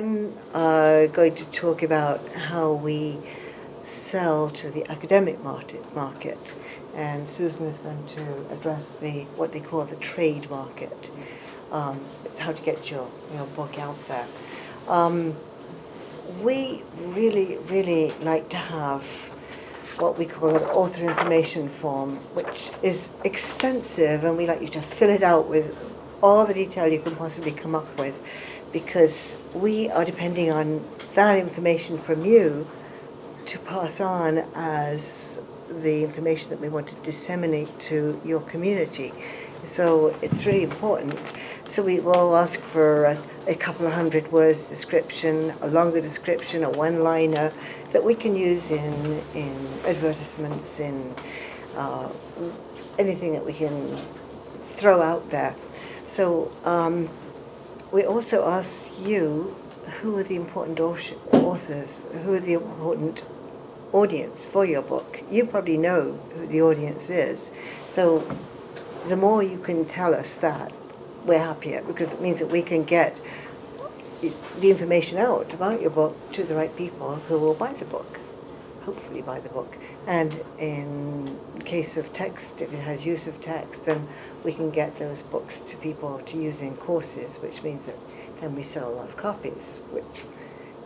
I'm going to talk about how we sell to the academic market, and Susan is going to address what they call the trade market. It's how to get your book out there. We really like to have what we call an author information form, which is extensive, and we like you to fill it out with all the detail you can possibly come up with, because we are depending on that information from you to pass on as the information that we want to disseminate to your community. So it's really important. So we will ask for a couple of hundred words description, a longer description, a one-liner that we can use in advertisements, in anything that we can throw out there. So we also ask you, who are the important authors, who are the important audience for your book? You probably know who the audience is. So the more you can tell us that, we're happier, because it means that we can get the information out about your book to the right people who will buy the book, hopefully buy the book. And in case of text, if it has use of text, then we can get those books to people to use in courses, which means that then we sell a lot of copies, which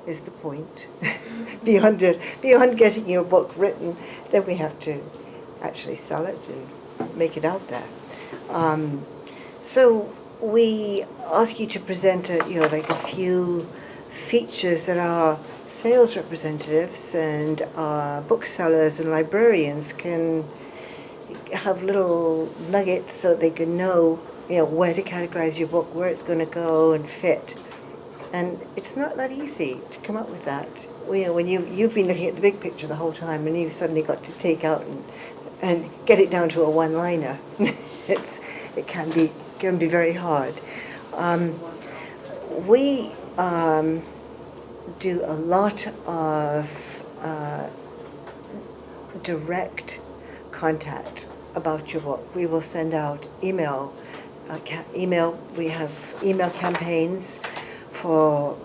is the point. beyond getting your book written, then we have to actually sell it and make it out there. So we ask you to present like a few features that our sales representatives and our booksellers and librarians can have little nuggets so they can know where to categorize your book, where it's going to go and fit. And it's not that easy to come up with that. When you've been looking at the big picture the whole time, and you've suddenly got to take out and get it down to a one-liner, it can be very hard. We do a lot of direct contact about your book. We will send out email. We have email campaigns for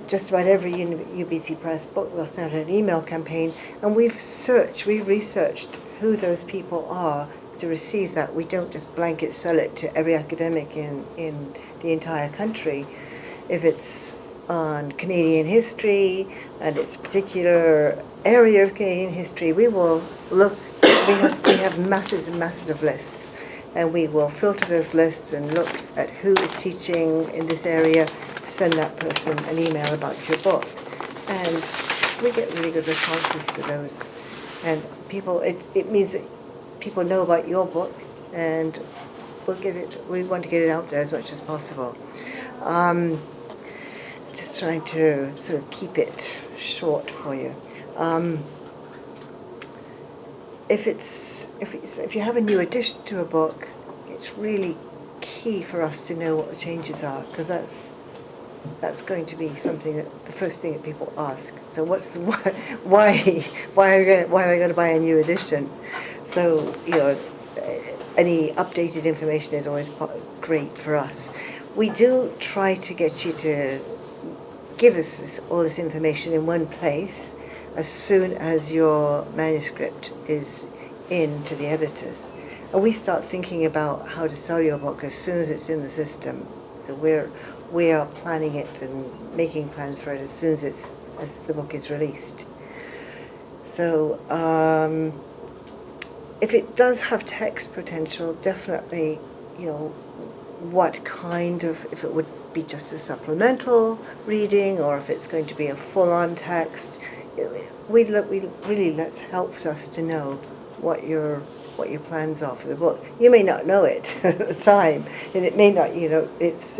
just about every UBC Press book. We'll send out an email campaign, and we've researched who those people are to receive that. We don't just blanket sell it to every academic in the entire country. If it's on Canadian history and it's a particular area of Canadian history, we will look. We have masses and masses of lists, and we will filter those lists and look at who is teaching in this area, send that person an email about your book. And we get really good responses to those. And people, it means that people know about your book, and we want to get it out there as much as possible. Just trying to sort of keep it short for you. If you have a new addition to a book, it's really key for us to know what the changes are, because that's going to be something that the first thing that people ask. So why am I going to buy a new edition? So any updated information is always great for us. We do try to get you to give us all this information in one place as soon as your manuscript is in to the editors. And we start thinking about how to sell your book as soon as it's in the system. So we are planning it and making plans for it as soon as the book is released. So if it does have text potential, definitely, what kind of, if it would be just a supplemental reading, or if it's going to be a full-on text, that helps us to know what your plans are for the book. You may not know it at the time, and it may not. It's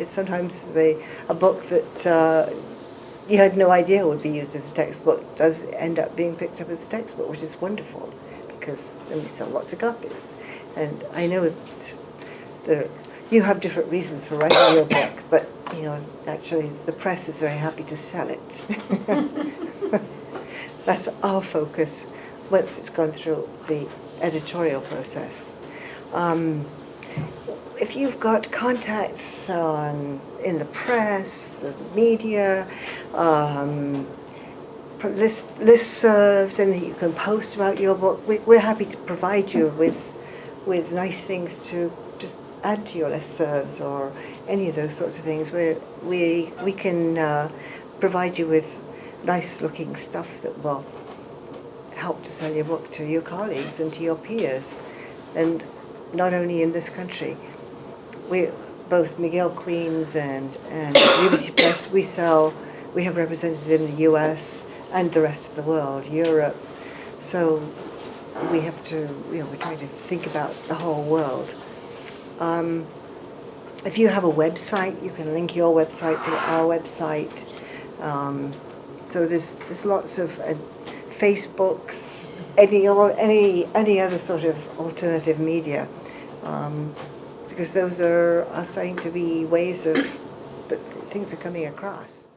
sometimes a book that you had no idea would be used as a textbook does end up being picked up as a textbook, which is wonderful, because then we sell lots of copies. And I know that you have different reasons for writing your book, but actually the press is very happy to sell it. That's our focus once it's gone through the editorial process. if you've got contacts in the press, the media, listservs, and that you can post about your book, we're happy to provide you with nice things to just add to your listservs or any of those sorts of things. We can provide you with nice looking stuff that will help to sell your book to your colleagues and to your peers, and not only in this country. Both McGill Queen's and University Press, we have representatives in the US and the rest of the world, Europe. So we have to, we're trying to think about the whole world. If you have a website, you can link your website to our website. So there's lots of Facebooks, any other sort of alternative media, because those are starting to be ways of that things are coming across.